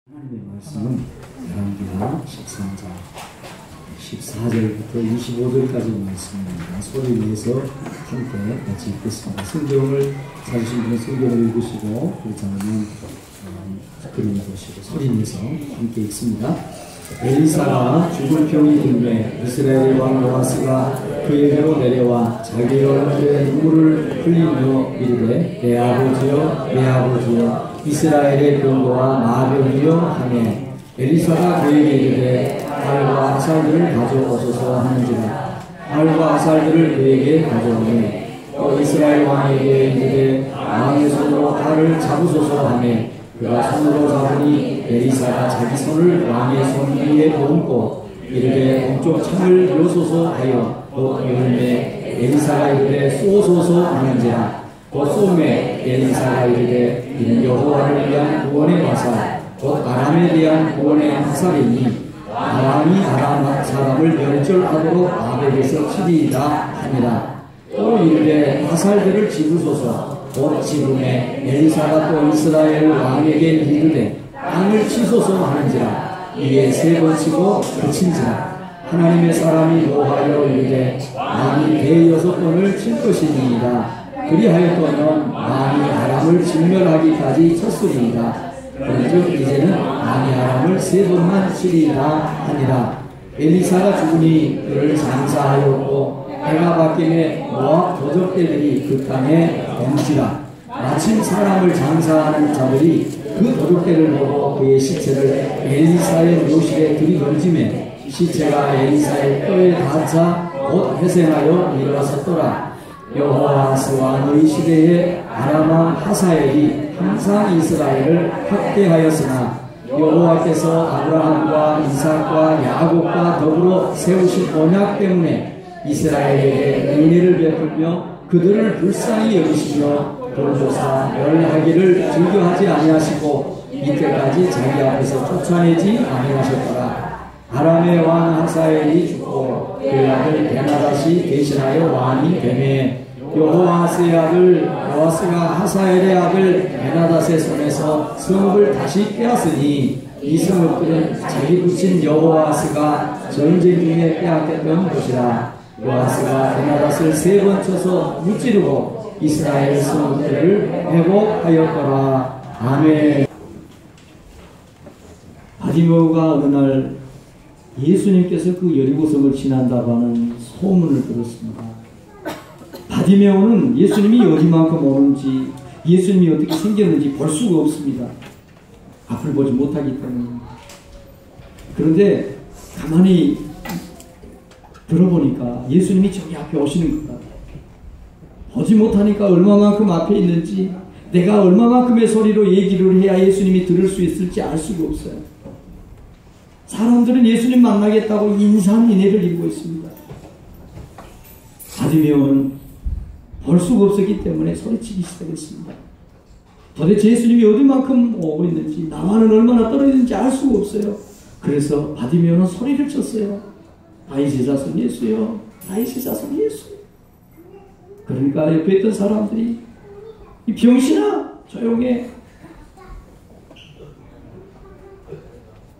하나님의 말씀은 열왕기하 13장 14절부터 25절까지 말씀입니다. 소리 내서 함께 같이 읽겠습니다. 성경을 찾으신 분은 성경을 읽으시고 그렇지 않으면 그림 보시고 소리 내서 함께 읽습니다. 엘리사가 죽을 병이 든후에 이스라엘의 왕 요아스가 그에게로 내려와 자기 얼굴에 눈물을 흘리며 이르되 내 아버지여 내 아버지여 이스라엘의 병거와 마병이여 하매 엘리사가 그에게 이르되 알과 아살들을 가져오소서 하는지라. 알과 아살들을 그에게 가져오매 또 이스라엘 왕에게 이르되 왕의 손으로 알을 잡으소서 하매 그가 손으로 잡으니 엘리사가 자기 손을 왕의 손 위에 얹고 이르되 동쪽 창을 여소서 하여 또 열매 엘리사가 이르되 쏘소서 하는지라. 곧 쏘매 엘리사가 이르되 이는 여호와를 위한 구원의 화살 곧 아람에 대한 구원의 화살이니 아람이 아람 사람을 멸절하도록 아벨에서 치리이다 하니라. 또 이르되 화살들을 집으소서. 곧 집음에 엘리사가 또 이스라엘 왕에게 이르되 땅을 치소서 하는지라. 이에 세 번 치고 그친지라. 하나님의 사람이 노하여 이르되 왕이 대여섯 번을 칠 것이니이다. 그리하였더니 왕이 아람을 진멸하기까지 쳤으리이다. 그런즉 이제는 왕이 아람을 세 번만 치리이다 하니라. 엘리사가 죽으니 그를 장사하였고 해가 바뀌매 모압 도적대들이 그 땅에 옮지라. 마침 사람을 장사하는 자들이 그 도적대를 보고 그의 시체를 엘리사의 묘실에 들이던지매 시체가 엘리사의 뼈에 닿자 곧 회생하여 일어섰더라. 여호아스와 너희 시대에 아람 왕 하사엘이 항상 이스라엘을 학대하였으나 여호와께서 아브라함과 이삭과 야곱과 더불어 세우신 언약 때문에 이스라엘에게 은혜를 베풀며 그들을 불쌍히 여기시며 돌보사 멸하기를 즐겨하지 아니하시고 이때까지 자기 앞에서 쫓아내지 아니하셨더라. 아람의 왕 하사엘이 죽고 그의 아들 베나다시 대신하여 왕이 되매 여호아스의 아들 요아스가 하사엘의 아들 베나닷의 손에서 성읍을 다시 빼앗으니 이 성읍들은 자기 붙인 여호아스가 전쟁 중에 빼앗겼던 곳이라. 요아스가 베나닷을 세 번 쳐서 무찌르고 이스라엘 성읍들을 회복하였더라. 아멘. 바디메오가 어느 날 예수님께서 그 여리고성을 지난다고 하는 소문을 들었습니다. 바디메오는 예수님이 어디만큼 오는지 예수님이 어떻게 생겼는지 볼 수가 없습니다. 앞을 보지 못하기 때문에. 그런데 가만히 들어보니까 예수님이 저기 앞에 오시는 것 같아요. 보지 못하니까 얼마만큼 앞에 있는지 내가 얼마만큼의 소리로 얘기를 해야 예수님이 들을 수 있을지 알 수가 없어요. 사람들은 예수님 만나겠다고 인산인해를 이루고 있습니다. 바디메오는 볼 수가 없었기 때문에 소리치기 시작했습니다. 도대체 예수님이 어디만큼 오고 있는지 나와는 얼마나 떨어지는지 알 수가 없어요. 그래서 바디메오는 소리를 쳤어요. 다윗의 자손 예수여, 다윗의 자손 예수. 그러니까 옆에 있던 사람들이 이 병신아 조용해.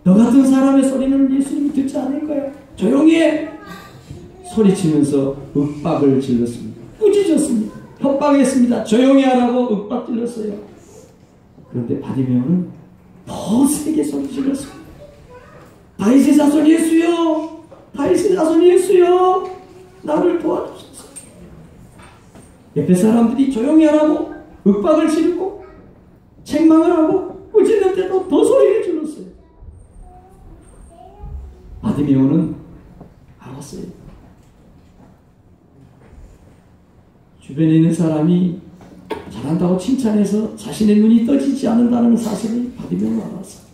너 같은 사람의 소리는 예수님이 듣지 않을 거야. 조용해. 소리치면서 윽박을 질렀습니다. 꾸짖었습니다. 협박했습니다. 조용히 하라고 윽박 질렀어요. 그런데 바디메오는 더 세게 소리 질렀습니다. 다윗의 자손 예수여, 다윗의 자손 예수여, 나를 도와주소서. 옆에 사람들이 조용히 하라고 윽박을 지르고 책망을 하고 꾸짖는데도 더 소리를 질렀어요. 바디메오는 알았어요. 주변에 있는 사람이 잘한다고 칭찬해서 자신의 눈이 떠지지 않는다는 사실을 바디메오는 알았어요.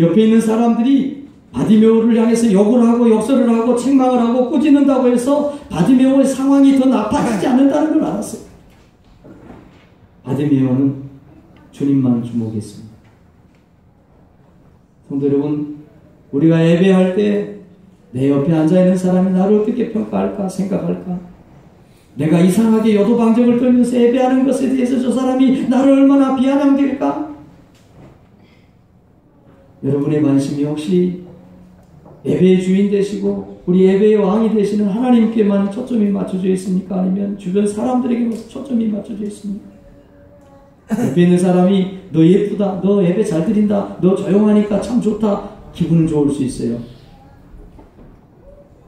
옆에 있는 사람들이 바디메오를 향해서 욕을 하고 욕설을 하고 책망을 하고 꾸짖는다고 해서 바디메오의 상황이 더 나빠지지 않는다는 걸 알았어요. 바디메오는 주님만 주목했습니다. 성도 여러분, 우리가 예배할 때 내 옆에 앉아있는 사람이 나를 어떻게 평가할까 생각할까? 내가 이상하게 요도방정을 떨면서 예배하는 것에 대해서 저 사람이 나를 얼마나 비아냥될까? 여러분의 관심이 혹시 예배의 주인 되시고 우리 예배의 왕이 되시는 하나님께만 초점이 맞춰져 있습니까? 아니면 주변 사람들에게 초점이 맞춰져 있습니까? 옆에 있는 사람이 너 예쁘다, 너 예배 잘 드린다, 너 조용하니까 참 좋다, 기분은 좋을 수 있어요.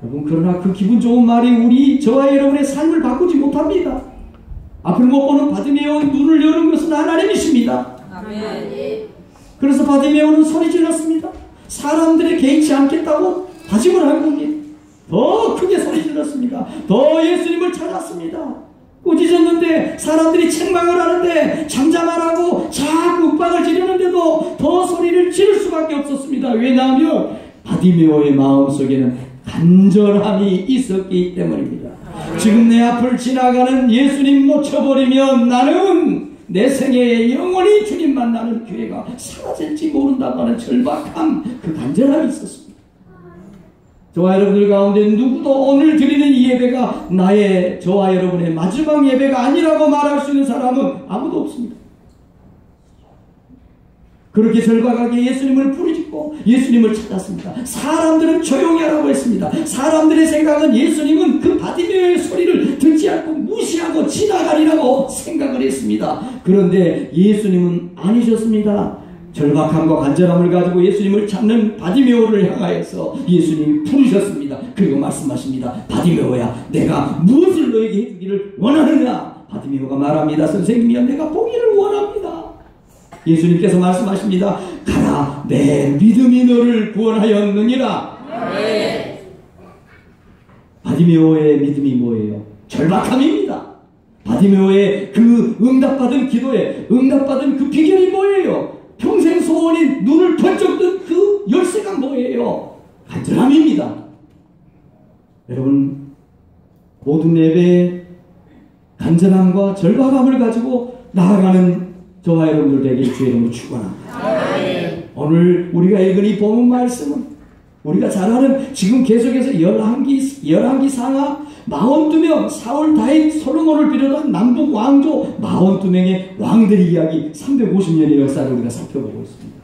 여러분, 그러나 그 기분 좋은 말이 저와 여러분의 삶을 바꾸지 못합니다. 앞을 못 보는 바디메오의 눈을 여는 것은 하나님이십니다. 아멘. 그래서 바디메오는 소리 질렀습니다. 사람들이 개의치 않겠다고 다짐을 한 겁니다. 더 크게 소리 질렀습니다. 더 예수님을 찾았습니다. 꾸짖었는데 사람들이 책망을 하는데 잠잠하라고 자꾸 윽박을 지르는데도 더 소리를 지를 수밖에 없었습니다. 왜냐하면 바디메오의 마음속에는 간절함이 있었기 때문입니다. 지금 내 앞을 지나가는 예수님 놓쳐버리면 나는 내 생애에 영원히 주님 만나는 기회가 사라질지 모른다고 하는 절박함, 그 간절함이 있었습니다. 저와 여러분들 가운데 누구도 오늘 드리는 이 예배가 저와 여러분의 마지막 예배가 아니라고 말할 수 있는 사람은 아무도 없습니다. 그렇게 절박하게 예수님을 부르짖고 예수님을 찾았습니다. 사람들은 조용히 하라고 했습니다. 사람들의 생각은 예수님은 그 바디메오의 소리를 듣지 않고 무시하고 지나가리라고 생각을 했습니다. 그런데 예수님은 아니셨습니다. 절박함과 간절함을 가지고 예수님을 찾는 바디메오를 향하여서 예수님이 부르셨습니다. 그리고 말씀하십니다. 바디메오야, 내가 무엇을 너에게 해주기를 원하느냐? 바디메오가 말합니다. 선생님이여, 내가 보기를 원합니다. 예수님께서 말씀하십니다. 가라, 내 믿음이 너를 구원하였느니라. 네. 바디메오의 믿음이 뭐예요? 절박함입니다. 바디메오의 그 응답받은 기도에 응답받은 그 비결이 뭐예요? 평생 소원인 눈을 번쩍 뜬 그 열쇠가 뭐예요? 간절함입니다. 여러분, 모든 예배에 간절함과 절박함을 가지고 나아가는 저와 여러분들 되게 주의 이름으로 축원합니다. 오늘 우리가 읽은 이 본문 말씀은 우리가 잘 아는 지금 계속해서 열왕기 상하 42명 사울 다윗 솔로몬을 비롯한 남북 왕조 42명의 왕들의 이야기 350년의 역사를 우리가 살펴보고 있습니다.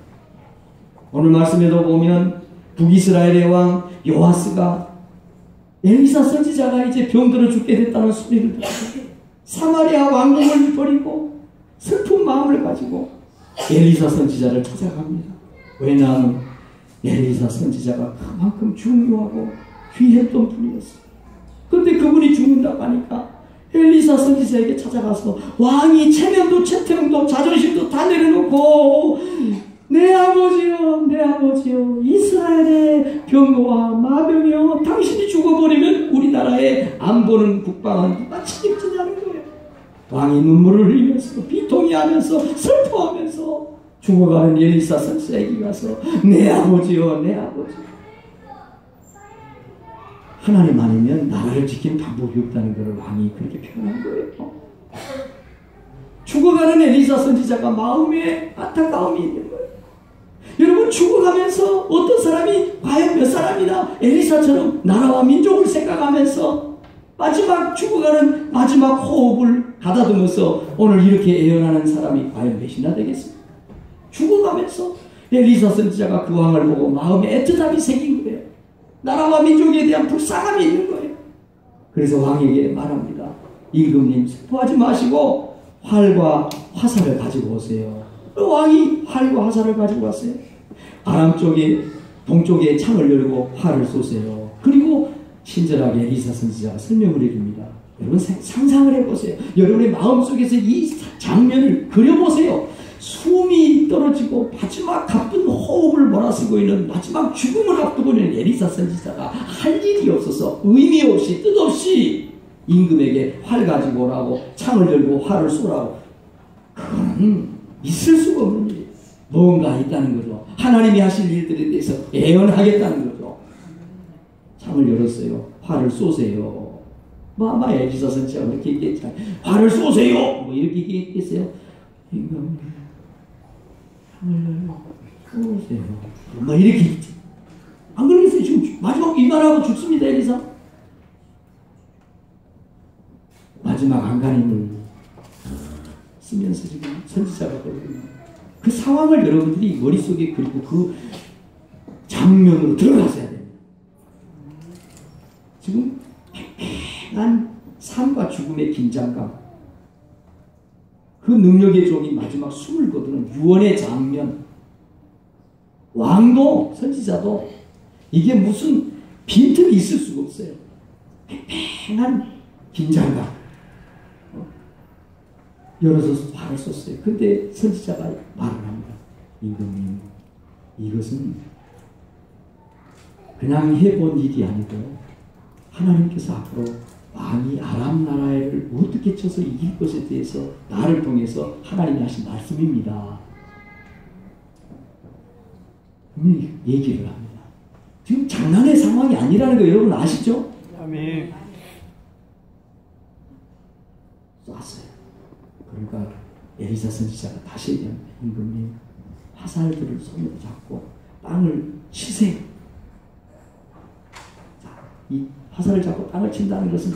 오늘 말씀에도 보면 북이스라엘의 왕 요아스가 엘리사 선지자가 이제 병들어 죽게 됐다는 소리를 듣고 사마리아 왕궁을 버리고 슬픈 마음을 가지고 엘리사 선지자를 찾아갑니다. 왜냐하면 엘리사 선지자가 그만큼 중요하고 귀했던 분이었어요. 그런데 그분이 죽는다고 하니까 엘리사 선지자에게 찾아가서 왕이 체면도 채통도 자존심도 다 내려놓고 내 아버지요 이스라엘의 병거와 마병이요, 당신이 죽어버리면 우리나라의 안보는 국방은 누가 책임지냐는 거예요. 왕이 눈물을 흘리면서 비통해하면서 슬퍼하면서 죽어가는 엘리사 선지자에게 가서 내 아버지요. 하나님 아니면 나라를 지킨 방법이 없다는 것을 왕이 그렇게 표현한 거예요. 죽어가는 엘리사 선지자가 마음에 안타까움이 있는 거예요. 여러분, 죽어가면서 어떤 사람이 과연 몇 사람이나 엘리사처럼 나라와 민족을 생각하면서 죽어가는 마지막 호흡을 가다듬어서 오늘 이렇게 예언하는 사람이 과연 몇이나 되겠습니까? 죽어가면서 엘리사 선지자가 그 왕을 보고 마음에 애틋함이 생긴 거예요. 나라와 민족에 대한 불쌍함이 있는 거예요. 그래서 왕에게 말합니다. 임금님, 슬퍼하지 마시고 활과 화살을 가지고 오세요. 왕이 활과 화살을 가지고 왔어요. 아람 쪽에 동쪽에 창을 열고 활을 쏘세요. 그리고 친절하게 엘리사 선지자가 설명을 해줍니다. 여러분, 상상을 해보세요. 여러분의 마음속에서 이 장면을 그려보세요. 숨이 떨어지고 마지막 가쁜 호흡을 몰아쓰고 있는 마지막 죽음을 앞두고 있는 엘리사 선지자가 할 일이 없어서 의미 없이 뜻없이 임금에게 활 가지고 오라고 창을 열고 활을 쏘라고. 그건 있을 수가 없는 일이에요. 뭔가 있다는 거죠. 하나님이 하실 일들에 대해서 예언하겠다는 거죠. 창을 열었어요. 활을 쏘세요. 아마 엘리사 선지자가 그렇게 얘기했잖아요. 활을 쏘세요. 뭐 이렇게 얘기했겠어요. 임금, 창을 쏘세요. 뭐 이렇게 했지. 안 그러겠어요. 지금 마지막 이 말하고 죽습니다. 엘리사. 마지막 안간힘을 쓰면서 지금 선지자가 그러거든요. 그 상황을 여러분들이 머릿속에 그리고 그 장면으로 들어가셔야 됩니다. 지금 팽팽한 삶과 죽음의 긴장감, 그 능력의 종이 마지막 숨을 거두는 유언의 장면, 왕도 선지자도 이게 무슨 빈틈이 있을 수가 없어요. 팽팽한 긴장감, 열어서 말을 썼어요. 근데 선지자가 말을 합니다. 임금님, 이것은 그냥 해본 일이 아니고 하나님께서 앞으로 왕이 아람 나라를 어떻게 쳐서 이길 것에 대해서 나를 통해서 하나님이 하신 말씀입니다. 얘기를 합니다. 지금 장난의 상황이 아니라는 거 여러분 아시죠? 아멘. 쐈어요. 그러니까 엘리사 선지자가 다시 얘기합니다. 임금님, 화살들을 손으로 잡고 땅을 치세요. 자, 이 화살을 잡고 땅을 친다는 것은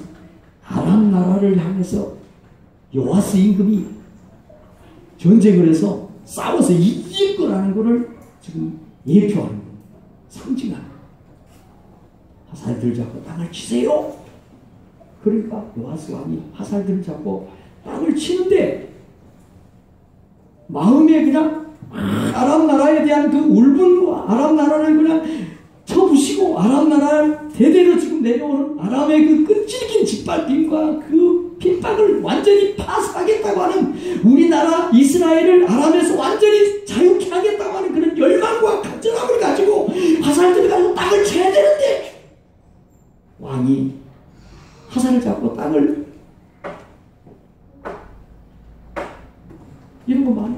아람 나라를 향해서 요아스 임금이 전쟁을 해서 싸워서 이길 거라는 것을 지금 예표하는 겁니다. 상징하는 겁니다. 화살들을 잡고 땅을 치세요. 그러니까 요아스 왕이 화살들을 잡고 땅을 치는데 마음에 그냥 아람 나라에 대한 그 울분과 아람 나라를 그냥 쳐부시고 아람 나라 대대로 지금 내려오는 아람의 그 끈질긴 짓밟힘과 그 핍박을 완전히 파수하겠다고 하는, 우리나라 이스라엘을 아람에서 완전히 자유케 하겠다고 하는 그런 열망과 간절함을 가지고 화살들을 가지고 땅을 쳐야 되는데 왕이 화살을 잡고 땅을 이런 거 많이.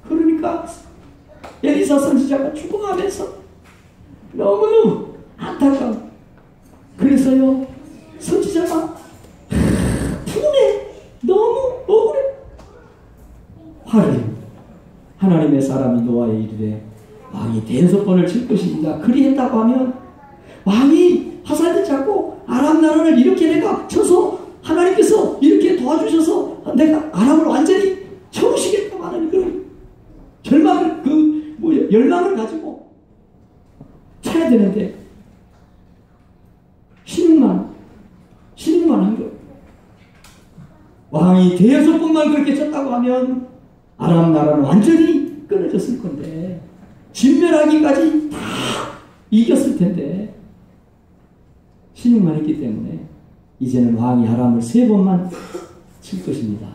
그러니까 엘리사 선지자가 죽어가면서 너무너무 안타까워. 그래서요, 선지자가 분해, 너무 억울해. 화를 하나님의 사람이 노아에 이르되 왕이 대여섯번을 칠 것입니다. 그리했다고 하면 왕이 화살을 잡고 아람 나라를 이렇게 내가 쳐서 하나님께서 이렇게 도와주셔서 내가 아람을 완전히 쳐오시겠다고 하는 그런 절망을, 열망을 가지고 쳐야 되는데 신용만 한 거예요. 왕이 대여섯 번만 그렇게 쳤다고 하면 아람 나라는 완전히 끊어졌을 건데, 진멸하기까지 다 이겼을 텐데 신용만 했기 때문에 이제는 왕이 아람을 3번만 칠 것입니다.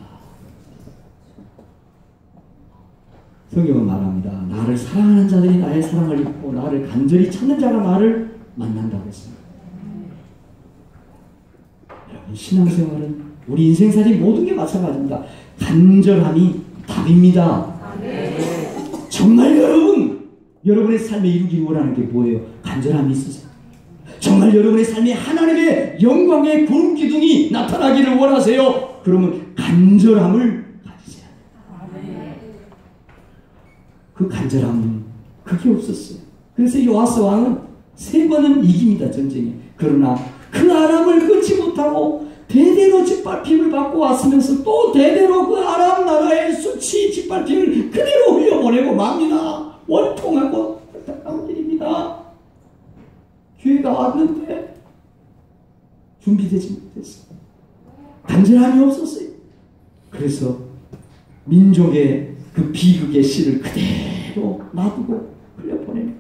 성경은 말합니다. 나를 사랑하는 자들이 나의 사랑을 입고 나를 간절히 찾는 자가 나를 만난다고 했습니다. 여러분, 신앙생활은 우리 인생살이 모든 게 마찬가지입니다. 간절함이 답입니다. 정말 여러분의 삶에 이루기 원하는 게 뭐예요? 간절함이 있으세요. 정말 여러분의 삶에 하나님의 영광의 구름 기둥이 나타나기를 원하세요. 그러면 간절함을 가지세요. 그 간절함은 그게 없었어요. 그래서 요아스 왕은 3번은 이깁니다, 전쟁에. 그러나 그 아람을 끊지 못하고 대대로 짓밟힘을 받고 왔으면서 또 대대로 그 아람 나라의 수치 짓밟힘을 그대로 흘려보내고 맙니다. 원통하고 안타까운 일입니다. 기회가 왔는데 준비되지 못했어요. 간절함이 없었어요. 그래서 민족의 그 비극의 씨를 그대로 놔두고 흘려보내는.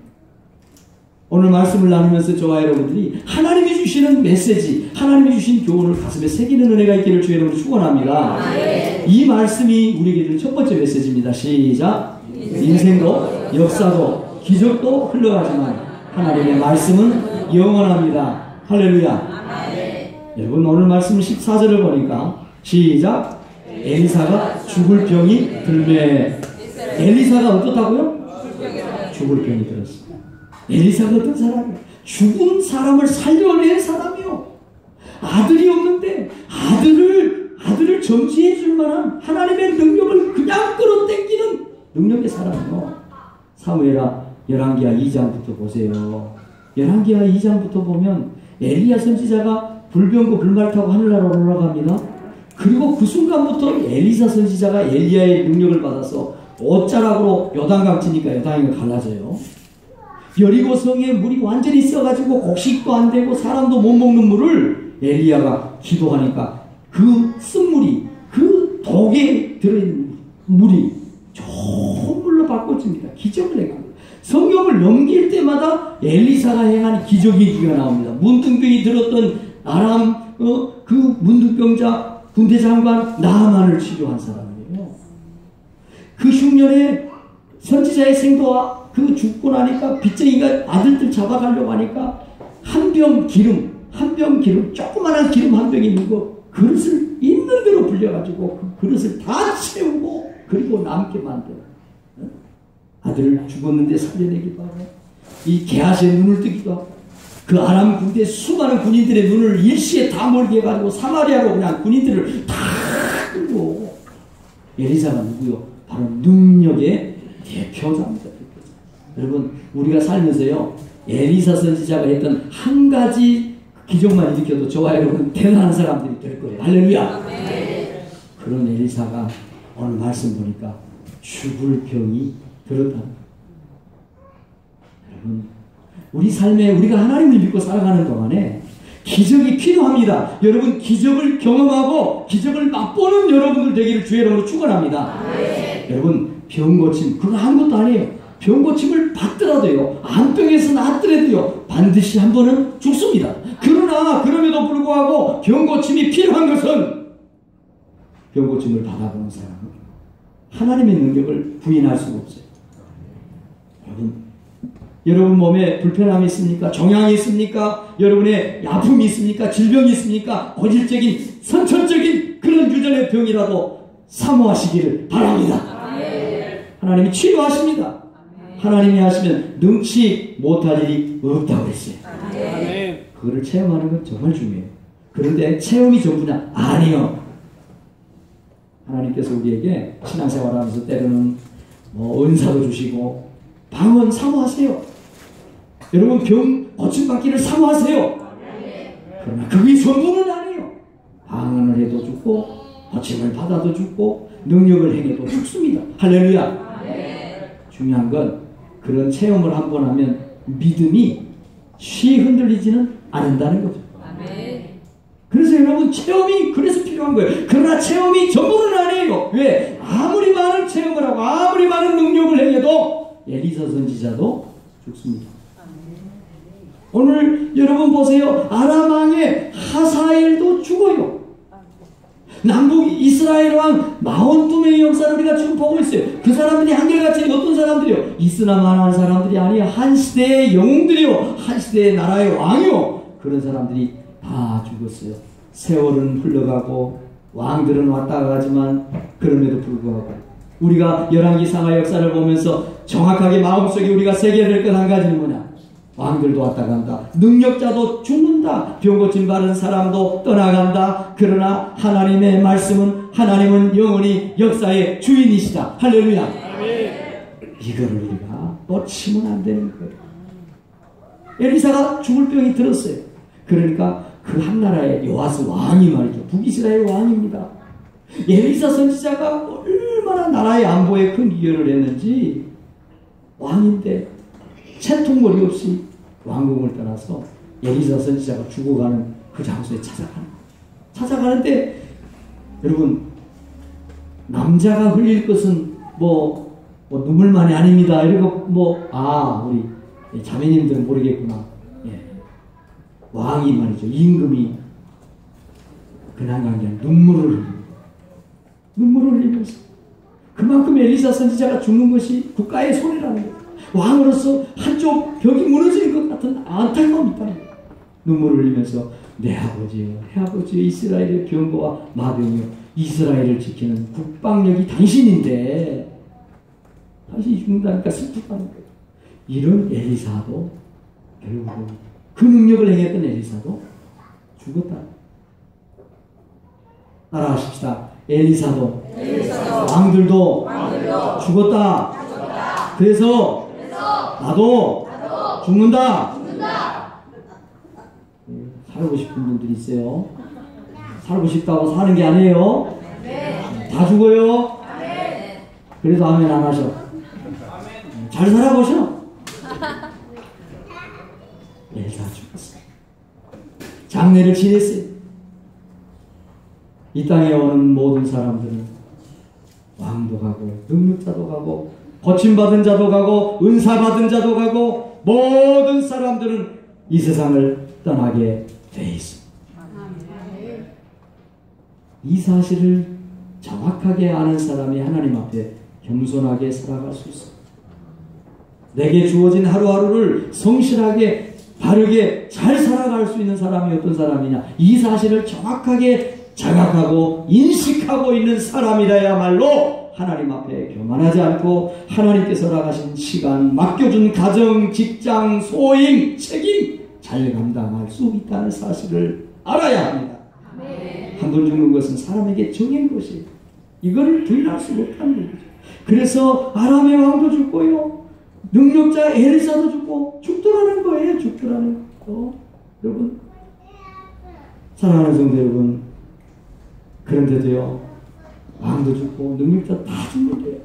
오늘 말씀을 나누면서 저와 여러분들이 하나님이 주시는 메시지, 하나님이 주신 교훈을 가슴에 새기는 은혜가 있기를 주의 이름으로 축원합니다. 이 말씀이 우리에게 주는 첫 번째 메시지입니다. 시작. 인생도 역사도 기적도 흘러가지만 하나님의 말씀은 영원합니다. 할렐루야. 여러분, 오늘 말씀 14절을 보니까 시작. 엘리사가 죽을 병이 들매. 엘리사가 어떻다고요? 죽을 병이 들었습니다. 엘리사가 어떤 사람이에요? 죽은 사람을 살려낸 사람이요. 아들이 없는데 아들을 점지해 줄 만한 하나님의 능력을 그냥 끌어당기는 능력의 사람이요. 사무엘하 열왕기하 2장부터 보세요. 열왕기하 2장부터 보면 엘리야 선지자가 불병거 불말 타고 하늘나라로 올라갑니다. 그 그리고 그 순간부터 엘리사 선지자가 엘리야의 능력을 받아서 옷자락으로 요단강 치니까 요단강이 갈라져요. 여리고 성에 물이 완전히 써가지고 곡식도 안 되고 사람도 못 먹는 물을 엘리야가 기도하니까 그 쓴물이 그 독에 들어있는 물이 좋은 물로 바꿔집니다. 기적을 행합니다. 성경을 넘길 때마다 엘리사가 행한 기적의 얘기가 나옵니다. 문둥병이 들었던 아람 그 문둥병자 군대 장관 나아만을 치료한 사람이에요. 그 흉년에 선지자의 생도와 그 죽고 나니까 빚쟁이가 아들들 잡아가려고 하니까 한 병 기름, 조그마한 기름 한 병이 있는 거 그릇을 있는 대로 불려가지고 그 그릇을 다 채우고 그리고 남게 만들어. 아들을 죽었는데 살려내기도 하고 이 게하시의 눈을 뜨기도 하고 그 아람 군대 수많은 군인들의 눈을 일시에 다 멀게 해가지고 사마리아로 그냥 군인들을 다 끌고. 엘리사가 누구요? 바로 능력의 대표자입니다. 여러분 우리가 살면서요 엘리사 선지자가 했던 한 가지 기적만 일으켜도 저와 여러분 대단한 사람들이 될 거예요. 할렐루야. 그런 엘리사가 오늘 말씀 보니까 죽을 병이 들었다. 여러분 우리 삶에 우리가 하나님을 믿고 살아가는 동안에 기적이 필요합니다. 여러분 기적을 경험하고 기적을 맛보는 여러분들 되기를 주의 이름으로 축원합니다. 여러분 병 고침 그거 아무것도 아니에요. 병 고침을 받더라도요 암병에서 낫더라도요 반드시 한 번은 죽습니다. 그러나 그럼에도 불구하고 병 고침이 필요한 것은 병 고침을 받아보는 사람은 하나님의 능력을 부인할 수가 없어요. 여러분 몸에 불편함이 있습니까? 종양이 있습니까? 여러분의 아픔이 있습니까? 질병이 있습니까? 고질적인 선천적인 그런 유전의 병이라도 사모하시기를 바랍니다. 하나님이 치료하십니다. 하나님이 하시면 능치 못할 일이 없다고 했어요. 그거를 체험하는 건 정말 중요해요. 그런데 체험이 전부냐? 아니요. 하나님께서 우리에게 신앙생활하면서 때로는 은사도 주시고 방언 사모하세요. 여러분 병 고침받기를 사모하세요. 그러나 그게 전부는 아니에요. 방언을 해도 죽고 고침을 받아도 죽고 능력을 행해도 죽습니다. 할렐루야. 중요한 건 그런 체험을 한번 하면 믿음이 쉬이 흔들리지는 않는다는 거죠. 그래서 여러분 체험이 그래서 필요한 거예요. 그러나 체험이 전부는 아니에요. 왜? 아무리 많은 체험을 하고 아무리 많은 능력을 행해도 엘리사 선지자도 죽습니다. 오늘 여러분 보세요. 아람 왕의 하사엘도 죽어요. 남북 이스라엘 왕 42명의 역사를 우리가 지금 보고 있어요. 그 사람들이 한결같이 어떤 사람들이요? 이스나만한 사람들이 아니에요. 한 시대의 영웅들이요. 한 시대의 나라의 왕이요. 그런 사람들이 다 죽었어요. 세월은 흘러가고 왕들은 왔다 가지만 그럼에도 불구하고 우리가 열왕기상하 역사를 보면서 정확하게 마음속에 우리가 새겨낼 것 한 가지는 뭐냐? 왕들도 왔다 간다. 능력자도 죽는다. 병 고침 받은 사람도 떠나간다. 그러나 하나님의 말씀은 하나님은 영원히 역사의 주인이시다. 할렐루야. 이거를 우리가 놓치면 안 되는 거예요. 엘리사가 죽을 병이 들었어요. 그러니까 그 한 나라의 요아스 왕이 말이죠. 북이스라엘 왕입니다. 엘리사 선지자가 얼마나 나라의 안보에 큰 기여를 했는지 왕인데 채통머리 없이 왕궁을 떠나서 엘리사 선지자가 죽어가는 그 장소에 찾아가는데 여러분 남자가 흘릴 것은 뭐 눈물만이 아닙니다. 이러고 우리 자매님들은 모르겠구나. 왕이 말이죠. 임금이 그냥 간 게 눈물을 흘리면서 그만큼 엘리사 선지자가 죽는 것이 국가의 손해라는 거예요. 왕으로서 한쪽 벽이 무너지는 것 같은 안타까움이 있다는 거예요. 눈물을 흘리면서 내 아버지여 이스라엘의 병거와 마병이여 이스라엘을 지키는 국방력이 당신인데 당신이 죽는다니까 슬프다는 거예요. 이런 엘리사도 결국은 그 능력을 행했던 엘리사도 죽었다. 따라하십시다. 엘리사도 왕들도 죽었다. 그래서 나도 죽는다. 살고 싶은 분들이 있어요. 살고 싶다고 사는 게 아니에요. 다 죽어요. 그래도 아멘 안 하셔. 잘 살아보셔. 네, 다 죽었어요. 장례를 지냈어요. 이 땅에 오는 모든 사람들은 왕도 가고 능력자도 가고 고침받은 자도 가고 은사받은 자도 가고 모든 사람들은 이 세상을 떠나게 돼 있습니다. 이 사실을 정확하게 아는 사람이 하나님 앞에 겸손하게 살아갈 수 있습니다. 내게 주어진 하루하루를 성실하게 바르게 잘 살아갈 수 있는 사람이 어떤 사람이냐, 이 사실을 정확하게 자각하고 인식하고 있는 사람이라야말로 하나님 앞에 교만하지 않고 하나님께서 허락하신 시간, 맡겨준 가정, 직장, 소임, 책임 잘 감당할 수 있다는 사실을 알아야 합니다. 한 번 죽는 것은 사람에게 정인 것이에요. 이걸 부인할 수 못하는 거죠. 그래서 아람의 왕도 죽고요, 능력자 엘리사도 죽고 죽더라는 거예요. 죽더라는 거. 여러분, 사랑하는 성도 여러분, 그런데도요, 왕도 죽고 능력자 다 죽는데요.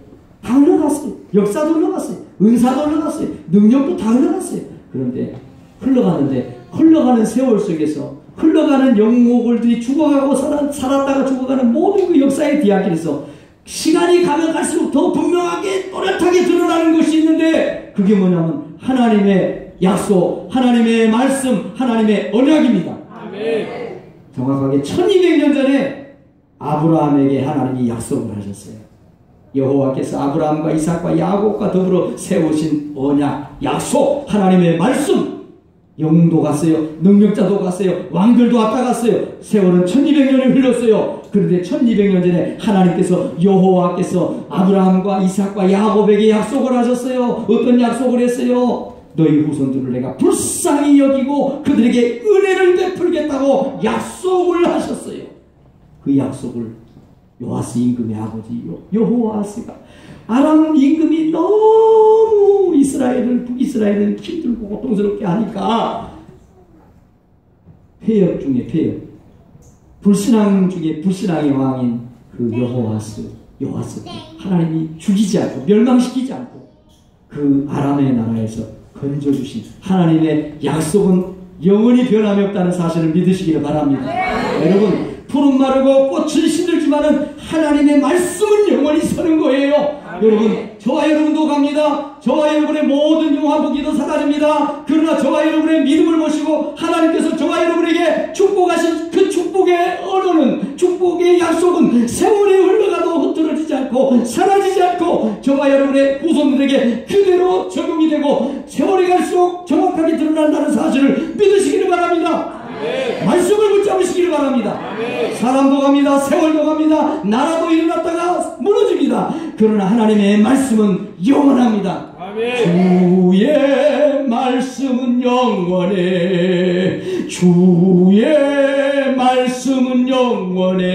다 흘러갔어요. 역사도 흘러갔어요. 은사도 흘러갔어요. 능력도 다 흘러갔어요. 그런데 흘러가는데, 흘러가는 세월 속에서 흘러가는 영웅들이 죽어가고 살았다가 죽어가는 모든 그 역사의 뒤안길에서 시간이 가면 갈수록 더 분명하게 또렷하게 드러나는 것이 있는데, 그게 뭐냐면 하나님의 약속, 하나님의 말씀, 하나님의 언약입니다. 아멘. 정확하게 1200년 전에 아브라함에게 하나님이 약속을 하셨어요. 여호와께서 아브라함과 이삭과 야곱과 더불어 세우신 언약, 약속, 하나님의 말씀. 영웅도 갔어요. 능력자도 갔어요. 왕들도 왔다 갔어요. 세월은 1200년이 흘렀어요. 그런데 1200년 전에 하나님께서, 여호와께서 아브라함과 이삭과 야곱에게 약속을 하셨어요. 어떤 약속을 했어요? 너희 후손들을 내가 불쌍히 여기고 그들에게 은혜를 베풀겠다고 약속을 하셨어요. 그 약속을 요아스 임금의 아버지 여호아스가, 아람 임금이 너무 북이스라엘을 힘들고 고통스럽게 하니까 폐역 중에 폐역, 불신앙 중에 불신앙의 왕인 그 요아스 하나님이 죽이지 않고 멸망시키지 않고 그 아람의 나라에서 건져주신 하나님의 약속은 영원히 변함이 없다는 사실을 믿으시기를 바랍니다. 여러분, 푸른 마르고 꽃은 시들지만은 하나님의 말씀은 영원히 서는 거예요. 여러분, 저와 여러분도 갑니다. 저와 여러분의 모든 영화보기도 사라집니다. 그러나 저와 여러분의 믿음을 모시고 하나님께서 저와 여러분에게 축복하신 그 축복의 언어는, 축복의 약속은 세월이 흘러가도 흐트러지지 않고 사라지지 않고 저와 여러분의 후손들에게 그대로 적용이 되고 세월이 갈수록 정확하게 드러난다는 사실을 믿으시기를 바랍니다. 아멘. 말씀을 붙잡으시기를 바랍니다. 아멘. 사람도 갑니다. 세월도 갑니다. 나라도 일어났다가 무너집니다. 그러나 하나님의 말씀은 영원합니다. 아멘. 주의 말씀은 영원해. 주의 말씀은 영원해.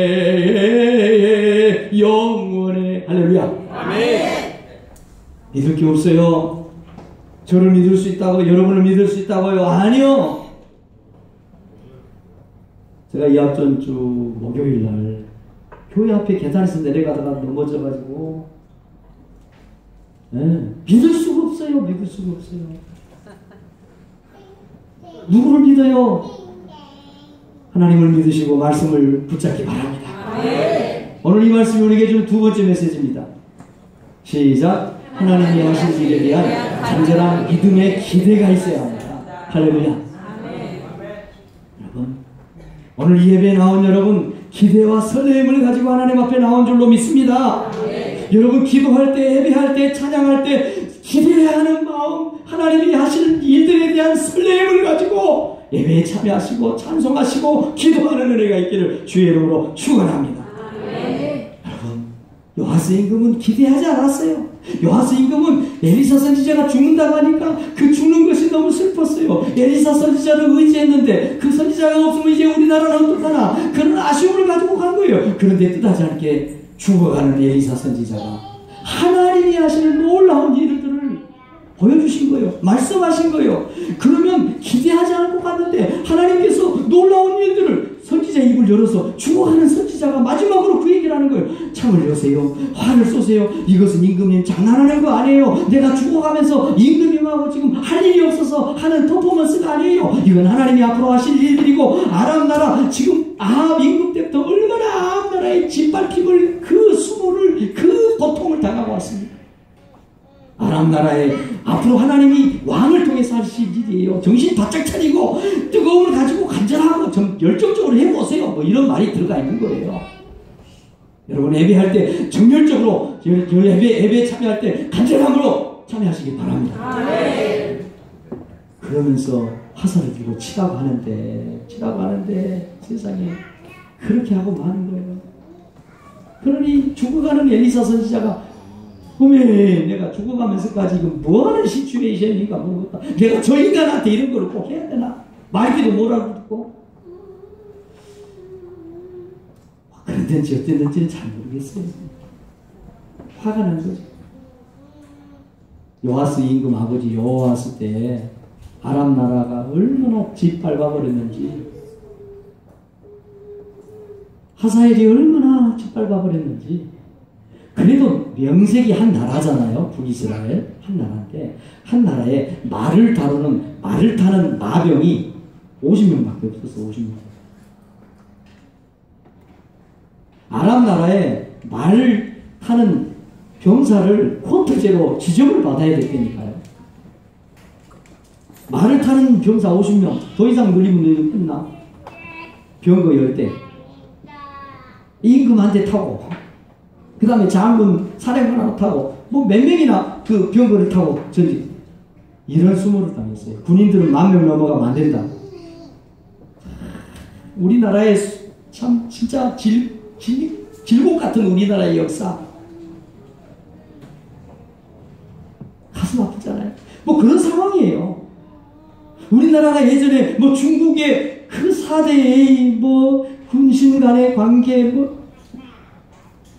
영원해. 할렐루야. 아멘. 믿을 게 없어요. 저를 믿을 수 있다고, 여러분을 믿을 수 있다고요? 아니요. 제가 이 앞전주 목요일날 교회 앞에 계단에서 내려가다가 넘어져가지고 믿을 수가 없어요. 믿을 수가 없어요. 누구를 믿어요? 하나님을 믿으시고 말씀을 붙잡기 바랍니다. 오늘 이 말씀이 우리에게 주는 두 번째 메시지입니다. 시작. 하나님이 하신 일에 대한 간절한 믿음의 기대가 있어야 합니다. 할렐루야. 오늘 이 예배에 나온 여러분, 기대와 설렘을 가지고 하나님 앞에 나온 줄로 믿습니다. 여러분, 기도할 때, 예배할 때, 찬양할 때 기대해야 하는 마음, 하나님이 하실 일들에 대한 설렘을 가지고 예배에 참여하시고 찬송하시고 기도하는 은혜가 있기를 주의 이름으로 축원합니다. 여러분, 요아스 임금은 기대하지 않았어요. 요아스 임금은 엘리사 선지자가 죽는다고 하니까 그 죽는 것이 너무 슬펐어요. 엘리사 선지자를 의지했는데 그 선지자가 없으면 이제 우리나라는 어떡하나, 그런 아쉬움을 가지고 간 거예요. 그런데 뜻하지 않게 죽어가는 엘리사 선지자가 하나님이 하시는 놀라운 일들을 보여주신 거예요. 말씀하신 거예요. 그러면 기대하지 않고 갔는데 하나님께서 놀라운 일들을 선지자 입을 입을 열어서 죽어가는 선지자가 마지막으로 그 얘기를 하는 거예요. 창을 여세요. 화를 쏘세요. 이것은 임금님 장난하는 거 아니에요. 내가 죽어가면서 임금님하고 지금 할 일이 없어서 하는 퍼포먼스가 아니에요. 이건 하나님이 앞으로 하실 일들이고 아람 나라 지금 아합 임금 때부터 얼마나 아합 나라의 짓밟힘을 그 수모를 그 고통을 당하고 왔습니다. 아람 나라에 앞으로 하나님이 왕을 통해서 하실 일이에요. 정신 바짝 차리고 뜨거움을 가지고 간절하고 좀 열정적으로 해보세요. 뭐 이런 말이 들어가 있는 거예요. 여러분 예배할 때 정열적으로 예배에 참여할 때 간절함으로 참여하시기 바랍니다. 그러면서 화살을 들고 치라고 하는데 세상에 그렇게 하고 마는 거예요. 그러니 죽어가는 엘리사 선지자가 어메 내가 죽어가면서까지 이거 뭐하는 시츄에이션인가 모르겠다. 내가 저 인간한테 이런 걸 꼭 해야 되나? 말기도 뭐라고 듣고 그랬든지 어땠는지는 잘 모르겠어요. 화가 난 거죠. 요아스 임금 아버지 요아스 때 아람 나라가 얼마나 짓밟아버렸는지 하사엘이 얼마나 짓밟아버렸는지 그래도 명색이 한 나라잖아요. 북이스라엘 한 나라인데 한 나라에 말을 타는 마병이 50명밖에 없었어. 50명. 아람 나라에 말을 타는 병사를 쿼터제로 지정을 받아야 됐다니까요. 말을 타는 병사 50명 더 이상 늘리면 끝나. 병거 10대 임금한테 타고 그 다음에 장군 사령관 하나 타고 뭐 몇 명이나 그 병거를 타고 전지 이런 수모를 당했어요. 군인들은 10,000명 넘어가면 안 된다. 우리나라의 참 진짜 질곡 같은 우리나라의 역사 가슴 아프잖아요. 뭐 그런 상황이에요. 우리나라가 예전에 뭐 중국의 그 4대의 뭐 군신 간의 관계 뭐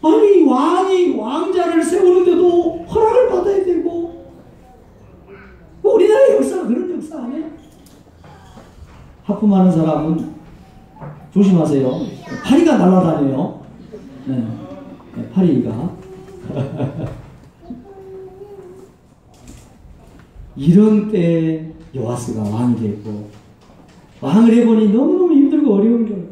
아니 왕이 왕자를 세우는데도 허락을 받아야 되고 우리나라의 역사가 그런 역사 아니에요? 하품하는 사람은 조심하세요. 파리가 날아다녀요. 네, 파리가 이런 때 요아스가 왕이 되고 왕을 해보니 너무너무 힘들고 어려운 거예요.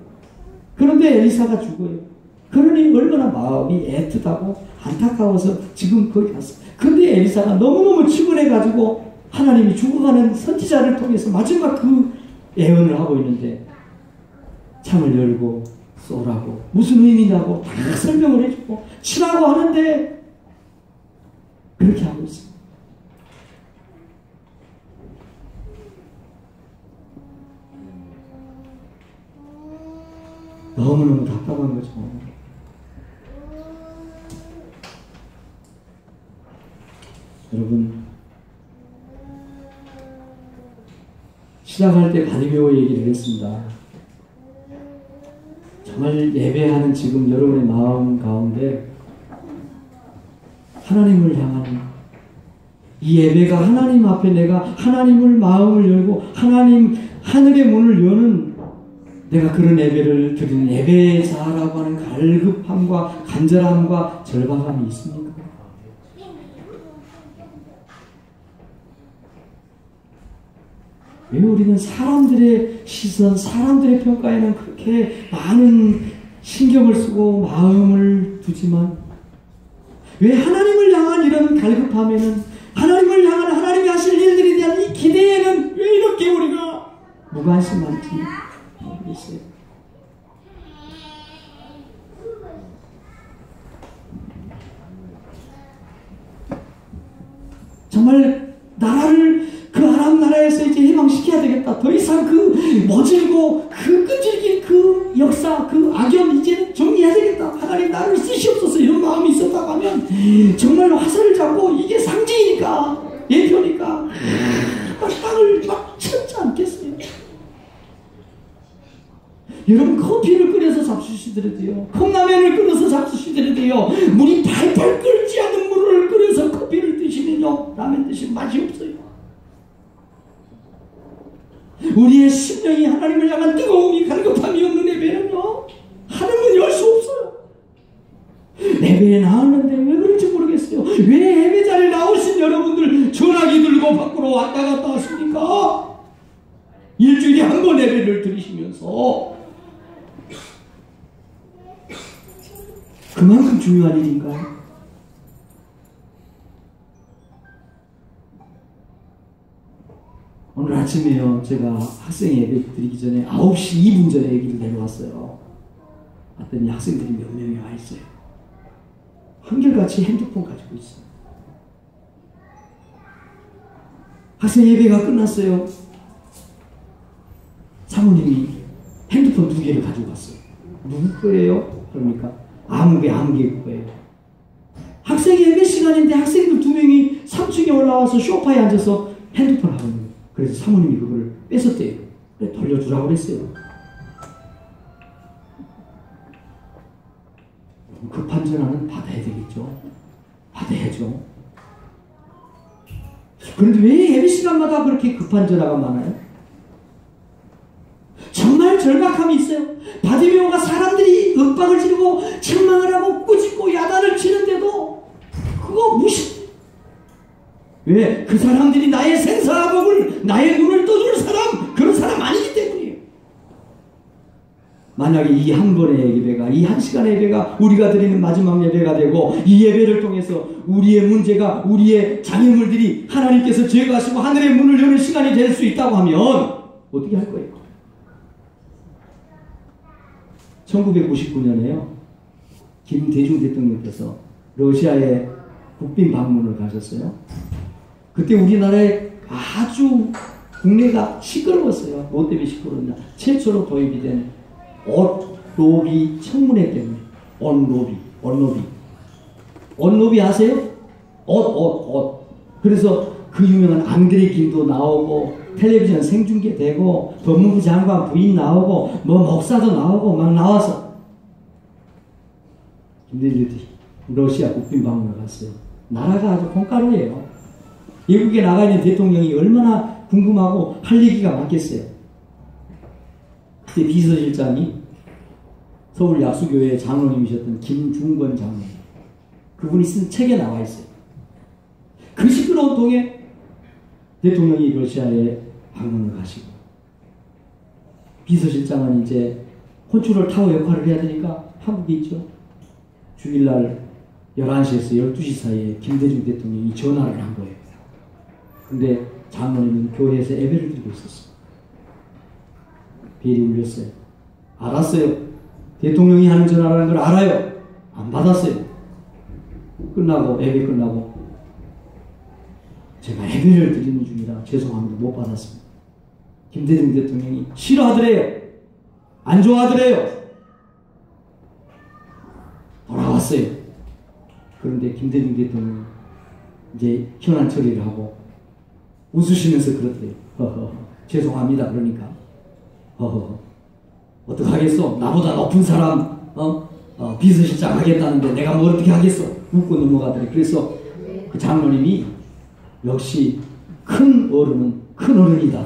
그런데 엘리사가 죽어요. 그러니 얼마나 마음이 애틋하고 안타까워서 지금 거기 갔어. 그런데 엘리사가 너무너무 치근해가지고 하나님이 죽어가는 선지자를 통해서 마지막 그 예언을 하고 있는데 창을 열고 쏘라고 무슨 의미냐고 다 설명을 해주고 치라고 하는데 그렇게 하고 있습니다. 너무너무 답답한 거죠. 여러분 시작할 때 바디메오 얘기를 했습니다. 정말 예배하는 지금 여러분의 마음 가운데 하나님을 향하는 이 예배가 하나님 앞에 내가 하나님을 마음을 열고 하나님 하늘의 문을 여는 내가 그런 예배를 드리는 예배자라고 하는 갈급함과 간절함과 절박함이 있습니까? 왜 우리는 사람들의 시선, 사람들의 평가에는 그렇게 많은 신경을 쓰고 마음을 두지만 왜 하나님을 향한 이런 갈급함에는 하나님을 향한 하나님이 하실 일들에 대한 이 기대에는 왜 이렇게 우리가 무관심한지 모르겠어요. 정말 나라를 그 아람 나라에서 이제 해방시켜야 되겠다. 더 이상 그 모질고 그 끈질긴 그 역사, 그 악연 이제는 정리해야 되겠다. 하나님 나를 쓰시옵소서 이런 마음이 있었다고 하면 정말 화살을 잡고 이게 상징이니까 예표니까 막 땅을 막 찾지 않겠어요. 여러분 커피를 끓여서 잡수시더라도요. 컵라면을 끓여서 잡수시더라도요. 물이 팔팔 끓지 않은 물을 끓여서 커피를 드시면요. 라면 드시면 맛이 없어요. 우리의 심령이 하나님을 향한 뜨거움이 갈급함이 없는 예배는요. 예배에 나왔는데 왜 그런지 모르겠어요. 왜 예배 자리에 나오신 여러분들 전화기 들고 밖으로 왔다 갔다 하십니까? 일주일에 한 번 예배를 드리시면서 그만큼 중요한 일인가요? 오늘 아침에요, 제가 학생 예배 드리기 전에 9시 2분 전에 얘기를 내려왔어요. 봤더니 학생들이 몇 명이 와 있어요. 한결같이 핸드폰 가지고 있어요. 학생 예배가 끝났어요. 사모님이 핸드폰 2개를 가지고 갔어요. 누구 거예요? 그러니까 아무개 거예요. 학생 예배 시간인데 학생들 2명이 3층에 올라와서 소파에 앉아서 핸드폰 하고 있는 거예요. 그래서 사모님이 그걸 뺏었대요. 그래 돌려주라고 그랬어요. 급한 전화는 받아야 되겠죠. 받아야죠. 그런데 왜 예배 시간마다 그렇게 급한 전화가 많아요? 정말 절박함이 있어요. 바디메오가 사람들이 윽박을 지르고 책망을 하고 꾸짖고 야단을 치는데도 그거 무시. 왜? 그 사람들이 나의 생사복을, 나의 눈을 떠줄 사람, 그런 사람 아니기 때문이에요. 만약에 이 한 번의 예배가, 이 한 시간의 예배가 우리가 드리는 마지막 예배가 되고, 이 예배를 통해서 우리의 문제가, 우리의 장애물들이 하나님께서 제거하시고 하늘의 문을 여는 시간이 될 수 있다고 하면 어떻게 할 거예요? 1999년에요. 김대중 대통령께서 러시아에 국빈 방문을 가셨어요. 그때 우리나라에 아주 국내가 시끄러웠어요. 뭐 때문에 시끄러웠냐? 최초로 도입이 된 옷로비 청문회 때문에. 옷로비 아세요? 옷. 그래서 그 유명한 앙드레 김도 나오고 텔레비전 생중계되고 법무부 장관 부인 나오고 뭐 목사도 나오고 막 나와서 김대중이 러시아 국빈 방문을 갔어요. 나라가 아주 콩가루예요. 외국에 나가 있는 대통령이 얼마나 궁금하고 할 얘기가 많겠어요. 그때 비서실장이 서울 야수교회 장로님이셨던 김중건 장로님. 그분이 쓴 책에 나와 있어요. 그 시끄러운 동에 대통령이 러시아에 방문을 가시고 비서실장은 이제 콘트롤 타워 역할을 해야 되니까 한국에 있죠. 주일날 11시에서 12시 사이에 김대중 대통령이 전화를 한 거예요. 근데 장로님은 교회에서 예배를 드리고 있었어요. 벨이 울렸어요. 알았어요. 대통령이 하는 전화라는 걸 알아요. 안 받았어요. 예배 끝나고 제가 예배를 드리는 중이라 죄송합니다. 못 받았습니다. 김대중 대통령이 싫어하더래요. 안 좋아하더래요. 돌아왔어요. 그런데 김대중 대통령이 이제 현안 처리를 하고 웃으시면서 그렇대요. 죄송합니다. 그러니까 어떡하겠어? 나보다 높은 사람 비서실장 하겠다는데 내가 뭐 어떻게 하겠어? 웃고 넘어가더래. 그래서 그 장로님이 역시 큰 어른은 큰 어른이다.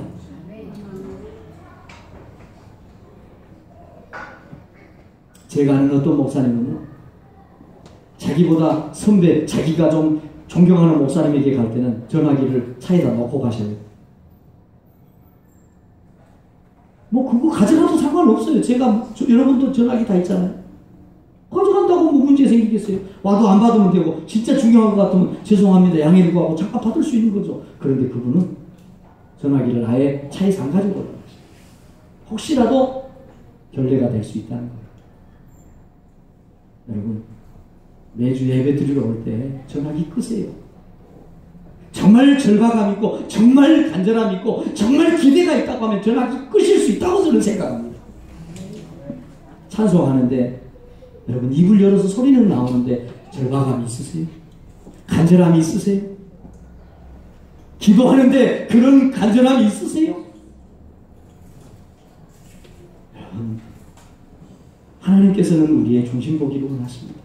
제가 아는 어떤 목사님은 자기보다 선배, 자기가 좀 존경하는 목사님에게 갈 때는 전화기를 차에다 놓고 가셔요. 뭐 그거 가져가도 상관없어요. 여러분도 전화기 다 있잖아요. 가져간다고 뭐 문제 생기겠어요. 와도 안 받으면 되고 진짜 중요한 것 같으면 죄송합니다. 양해를 구하고 잠깐 받을 수 있는 거죠. 그런데 그분은 전화기를 아예 차에서 안 가지고 올라가죠. 혹시라도 결례가 될 수 있다는 거예요. 여러분 매주 예배 드리러 올 때 전화기 끄세요. 정말 절박함 있고 정말 간절함 있고 정말 기대가 있다고 하면 전화기 끄실 수 있다고 저는 생각합니다. 찬송하는데 여러분 입을 열어서 소리는 나오는데 절박함이 있으세요? 간절함이 있으세요? 기도하는데 그런 간절함이 있으세요? 여러분 하나님께서는 우리의 중심 보기를 원하십니다.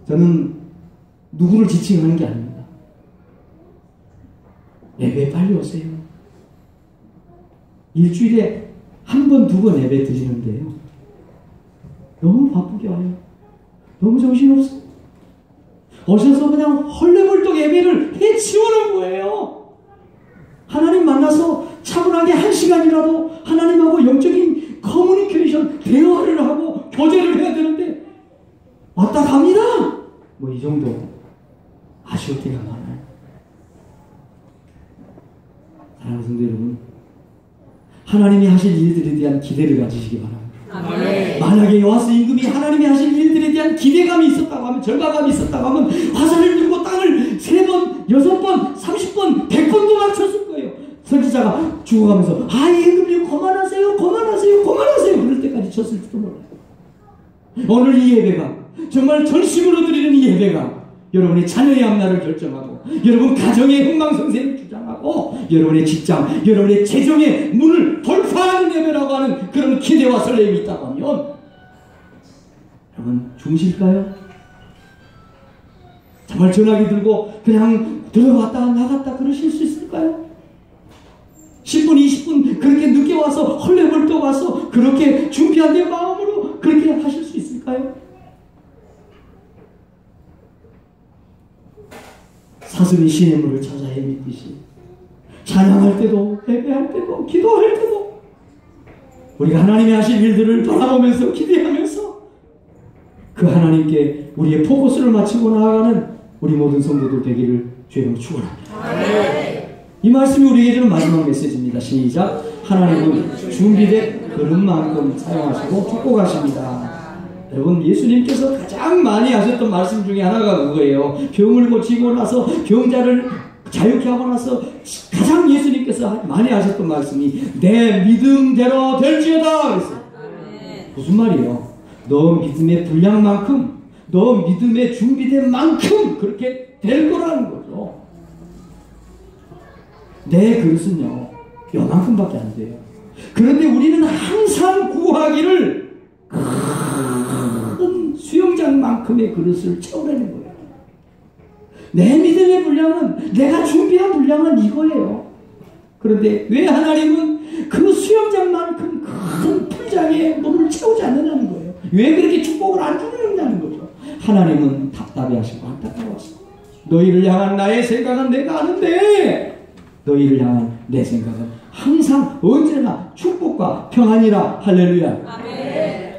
저는 누구를 지칭하는 게 아닙니다. 예배 빨리 오세요. 일주일에 한 번, 두 번 예배 드리는데요. 너무 바쁘게 와요. 너무 정신없어. 오셔서 그냥 헐레벌떡 예배를 해치우는 거예요. 하나님 만나서 차분하게 1시간이라도 하나님하고 영적인 커뮤니케이션, 대화를 하고 교제를 해야 되는데 왔다 갑니다. 뭐 이 정도. 아쉬울 때가 많아요. 사랑하는 성도 여러분, 하나님이 하실 일들에 대한 기대를 가지시기 바랍니다. 아멘. 만약에 요아스 임금이 하나님이 하실 일들에 대한 기대감이 있었다고 하면, 절박감이 있었다고 하면 화살을 들고 땅을 3번, 6번, 30번, 100번도 맞췄을 거예요. 선지자가 죽어가면서 임금님 그만하세요, 그만하세요, 그만하세요 그럴 때까지 쳤을지도 몰라요. 오늘 이 예배가 정말 전심으로 드리는 이 예배가 여러분의 자녀의 앞날을 결정하고, 여러분 가정의 흥망성쇠를 주장하고, 여러분의 직장, 여러분의 재정의 문을 돌파하는 예배라고 하는 그런 기대와 설렘이 있다고 하면 여러분 주무실까요? 정말 전화기 들고 그냥 들어갔다 나갔다 그러실 수 있을까요? 10분, 20분 그렇게 늦게 와서 헐레벌떡 와서 그렇게 준비한 내 마음으로 그렇게 하실 수 있을까요? 사슴이 시냇물을 찾아 헤매듯이 찬양할 때도, 예배할 때도, 기도할 때도 우리가 하나님이 하실 일들을 바라보면서 기대하면서 그 하나님께 우리의 포커스를 맞추고 나아가는 우리 모든 성도들 되기를 주님으로 축원합니다. 이 말씀이 우리에게 주는 마지막 메시지입니다. 시작. 하나님은 준비된 그릇만큼 사용하시고 축복하십니다. 여러분, 예수님께서 가장 많이 하셨던 말씀 중에 하나가 그거예요. 병을 고치고 나서 병자를 자유케 하고 나서 가장 예수님께서 많이 하셨던 말씀이 내 믿음대로 될지어다 그랬어요. 무슨 말이에요? 너 믿음의 분량만큼, 너 믿음의 준비된 만큼 그렇게 될 거라는 거죠. 내 그릇은요 요만큼밖에 안 돼요. 그런데 우리는 항상 구하기를 큰 수영장만큼의 그릇을 채우려는 거예요. 내 믿음의 분량은, 내가 준비한 분량은 이거예요. 그런데 왜 하나님은 그 수영장만큼 큰 풀장에 물을 채우지 않느냐는 거예요. 왜 그렇게 축복을 안 주느냐는 거죠. 하나님은 답답해 하시고 안타까워하시고, 너희를 향한 나의 생각은 내가 아는데 너희를 향한 내 생각은 항상 언제나 축복과 평안이라. 할렐루야. 아멘.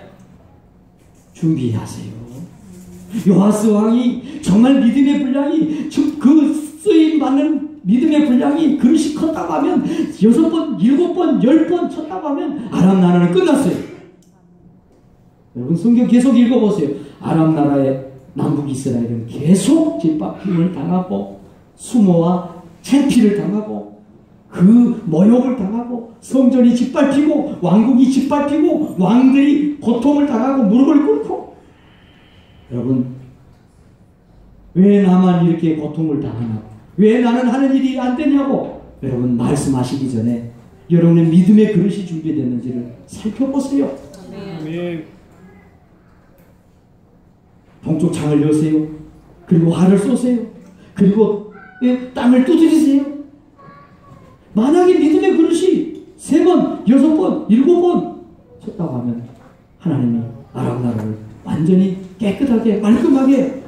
준비하세요. 요아스 왕이 정말 믿음의 분량이, 그 쓰임받는 믿음의 분량이 그릇이 컸다고 하면 6번, 7번, 10번 쳤다고 하면 아람 나라는 끝났어요. 여러분 성경 계속 읽어보세요. 아람 나라의 남북 이스라엘은 계속 짓밟힘을 당하고 수모와 창피를 당하고 그 모욕을 당하고 성전이 짓밟히고 왕국이 짓밟히고 왕들이 고통을 당하고 무릎을 꿇고. 여러분, 왜 나만 이렇게 고통을 당하냐고, 왜 나는 하는 일이 안 되냐고 여러분 말씀하시기 전에 여러분의 믿음의 그릇이 준비됐는지를 살펴보세요. 아멘. 동쪽 창을 여세요. 그리고 활을 쏘세요. 그리고 땅을 두드리세요. 만약에 믿음의 그릇이 3번, 6번, 7번 쳤다고 하면 하나님이 아람 나라를 완전히 깨끗하게 말끔하게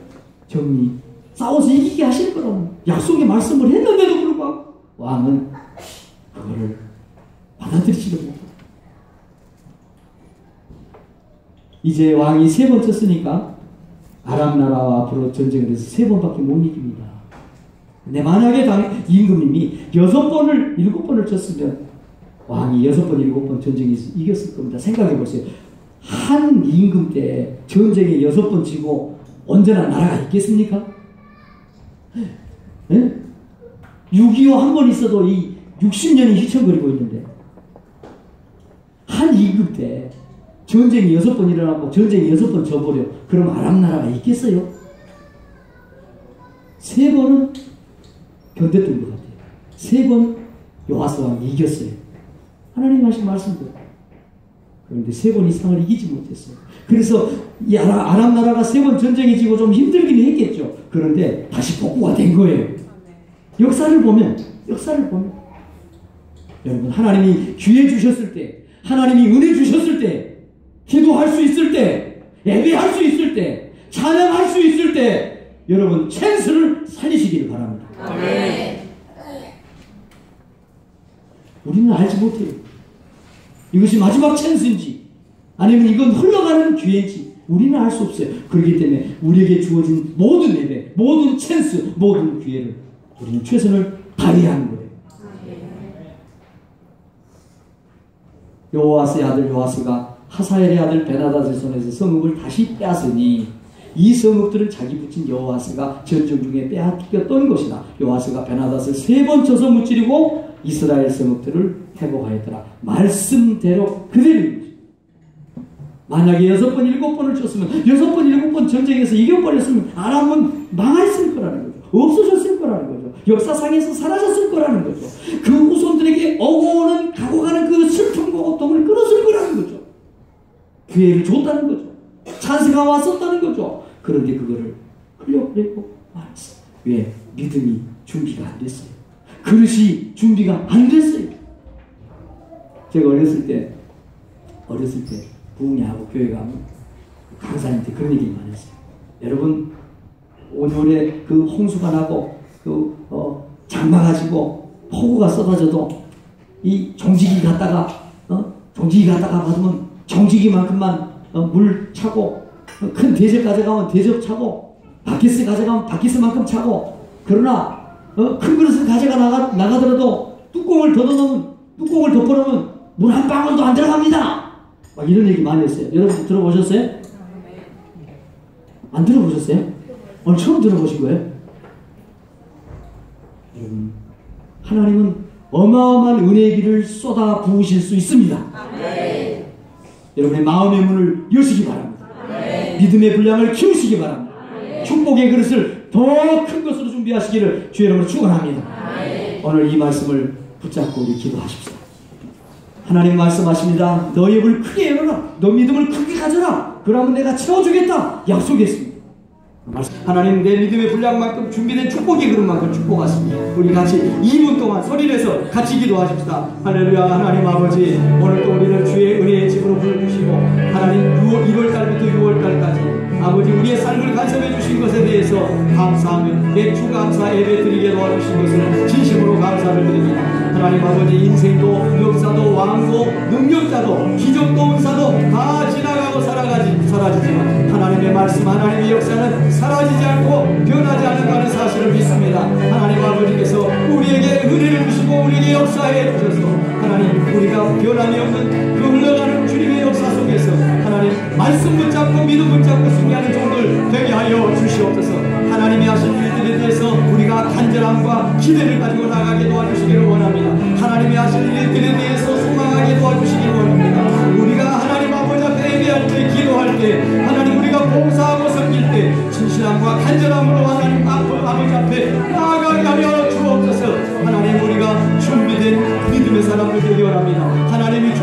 정리, 싸워서 이기게 하실 거라는 약속의 말씀을 했는데도 불구하고 왕은 그거를 받아들이지도 못하고, 이제 왕이 3번 쳤으니까 아람 나라와 앞으로 전쟁을 해서 3번밖에 못 이깁니다. 근데 만약에 임금님이 6번을 7번을 쳤으면 왕이 6번 7번 전쟁에서 이겼을 겁니다. 생각해 보세요. 한 임금 때 전쟁에 6번 지고 언제나 나라가 있겠습니까? 네? 6.25 한 번 있어도 이 60년이 휘청거리고 있는데, 한 임금 때 전쟁이 6번 일어나고 전쟁이 6번 져버려. 그럼 아람 나라가 있겠어요? 3번은 견뎠던 것 같아요. 3번 요아스 왕이 이겼어요. 하나님 하신 말씀대로. 그런데 3번 이상을 이기지 못했어요. 그래서 이 아람 나라가 3번 전쟁이 지고 좀 힘들긴 했겠죠. 그런데 다시 복구가 된 거예요. 역사를 보면 여러분, 하나님이 기회 주셨을 때, 하나님이 은혜 주셨을 때, 기도할 수 있을 때, 예배할 수 있을 때, 찬양할 수 있을 때 여러분 찬스를 살리시기를 바랍니다. 아멘. 우리는 알지 못해요. 이것이 마지막 찬스인지 아니면 이건 흘러가는 기회인지 우리는 알 수 없어요. 그렇기 때문에 우리에게 주어진 모든 예배, 모든 찬스, 모든 기회를 우리는 최선을 다해야 하는 거예요. 요아스의 아들 요아스가 하사엘의 아들 베나닷의 손에서 성읍을 다시 빼앗으니 이 성읍들은 자기 붙인 요아스가 전쟁 중에 빼앗겼던 것이다. 요아스가 베나닷을 3번 쳐서 무찌르고 이스라엘 성읍들을 회복하였더라. 말씀대로 그대로. 만약에 6번, 7번을 쳤으면 6번, 7번 전쟁에서 이겨버렸으면 아람은 망했을 거라는 거죠. 없어졌을 거라는 거죠. 역사상에서 사라졌을 거라는 거죠. 그 후손들에게 오고 오는 가고 가는 그 슬픔과 고통을 끊었을 거라는 거죠. 기회를 줬다는 거죠. 찬스가 왔었다는 거죠. 그런데 그거를 흘려버리고 말았어요. 왜? 믿음이 준비가 안 됐어요. 그릇이 준비가 안 됐어요. 제가 어렸을 때 부흥회하고 교회 가면 강사님한테 그런 얘기를 많이 했어요. 여러분 오늘에 그 홍수가 나고 장마 가지고 폭우가 쏟아져도 이 종지기 갖다가 받으면 종지기만큼만 물 차고 큰 대접 가져가면 대접 차고 바켓스 가져가면 바켓스만큼 차고 그러나 큰 그릇을 나가더라도 뚜껑을 덮어놓으면 물 한 방울도 안 들어갑니다. 막 이런 얘기 많이 했어요. 여러분 들어보셨어요? 안 들어보셨어요? 오늘 처음 들어보신 거예요? 여러분 하나님은 어마어마한 은혜의 길을 쏟아 부으실 수 있습니다. 아멘. 여러분의 마음의 문을 여시기 바랍니다. 아멘. 믿음의 분량을 키우시기 바랍니다. 아멘. 축복의 그릇을 더 큰 것으로 준비하시기를 주의 이름으로 축원합니다. 오늘 이 말씀을 붙잡고 우리 기도하십시오. 하나님 말씀하십니다. 너의 입을 크게 열어라. 너 믿음을 크게 가져라. 그러면 내가 채워주겠다. 약속했습니다. 하나님 내 믿음의 분량만큼 준비된 축복의 그릇만큼 축복하십니다. 우리 같이 2분 동안 소리내서 같이 기도하십시다. 할렐루야. 하나님 아버지 오늘 또 우리를 주의 은혜의 집으로 불러주시고 하나님 1월달부터 6월달까지 아버지 우리의 삶을 간섭해 주신 것에 대해서 감사하며 매주 감사 예배 드리게 도와주신 것을 진심으로 감사를 드립니다. 하나님 아버지 인생도 역사도 왕도 능력자도 기적도 은사도 다 지나가고 사라지지만 하나님의 말씀 하나님의 역사는 사라지지 않고 변하지 않는다는 사실을 믿습니다. 하나님 아버지께서 우리에게 은혜를 주시고 우리에게 역사해 주셔서 하나님 우리가 변함이 없는 그 흘러가는 주님의 역사 속에서 하나님 말씀 붙잡고 믿음 붙잡고 승리하는 종들 되게 하여 주시옵소서. 하나님이 하신 일들에 대해서 우리가 간절함과 기대를 가지고 나가게 도와주시기를 원합니다. 하나님이 하신 일들에 대해서 소망하게 도와주시기를 원합니다. 우리가 하나님 아버지 앞에 예배할 때 기도할 때 하나님 우리가 봉사하고 섬길 때 진실함과 간절함으로 하나님 아버지 앞에 나아가게 하여 주옵소서. 하나님 우리가 준비된 믿음의 사람들 되기 원합니다. 하나님이